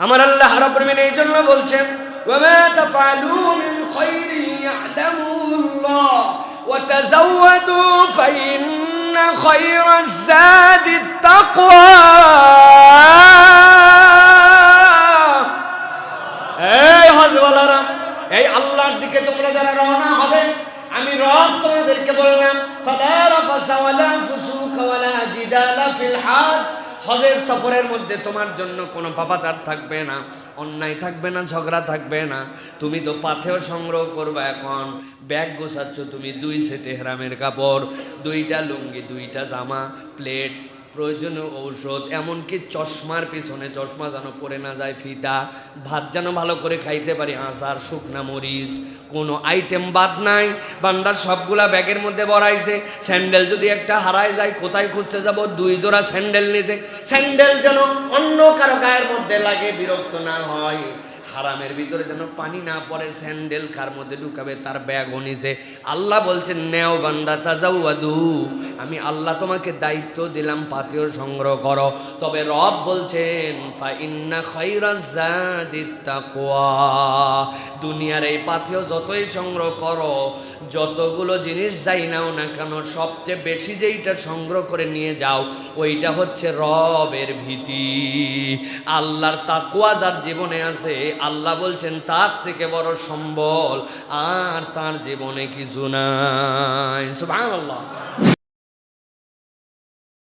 আমার আল্লাহ রাব্বুল আলামিন এই জন্য বলছেন ওয়ামা তাফআলু মিন খাইরিন ইয়ালামুল্লাহ ওয়া তাযাওয়াদু ফাইন্না খায়রাজ যাদিত তাকওয়া। এই হজওয়ালারা, এই আল্লাহর দিকে তোমরা যারা রওনা হবে, আমি রব তোমাদেরকে বললাম ফালা রাফাসা ওয়ালা ফুসুকা ওয়ালা জিদালা ফিল হজ। হজের সফরের মধ্যে তোমার জন্য কোনো পাপাচার থাকবে না, অন্যায় থাকবে না, ঝগড়া থাকবে না। তুমি তো পাথেয় সংগ্রহ করবে। এখন ব্যাগ গোছাচ্ছ তুমি, 2 সেট ইহরামের কাপড়, 2টা লুঙ্গি, 2টা জামা, প্লেট, প্রয়োজনীয় ঔষধ, এমনকি চশমার পিছনে চশমা যেন পরে না যায়, ফিতা, ভাত যেন ভালো করে খাইতে পারি, আচার, শুকনা মরিচ, কোনো আইটেম বাদ নাই। বান্দার সবগুলা ব্যাগের মধ্যে ভরাইছে। স্যান্ডেল যদি একটা হারায় যায়, কোথায় খুঁজতে যাব? 2 জোড়া স্যান্ডেল নিয়েছে। স্যান্ডেল যেন অন্য কারো গায়ের মধ্যে লাগে, বিরক্ত না হয়। হারামের ভিতরে যেন পানি না পড়ে, স্যান্ডেল কার মধ্যে ঢুকাবে তার ব্যাগও নিছে। আল্লাহ বলছেন নেও বান্দা তাজাওয়াদু, আমি আল্লাহ তোমাকে দায়িত্ব দিলাম পাথেয় সংগ্রহ করো। তবে রব বলছেন ফা ইন্না খায়রাজ যাদিত তাকওয়া। দুনিয়ার এই পাথেয় যতই সংগ্রহ করো, যতগুলো জিনিস যাই নাও না কেন, সবচেয়ে বেশি যেইটা সংগ্রহ করে নিয়ে যাও ওইটা হচ্ছে রবের ভীতি। আল্লাহর তাকওয়া যার জীবনে আছে, আল্লাহ বলছেন তার থেকে বড় সম্বল আর তার জীবনে কিছু নাই। সুবহানাল্লাহ।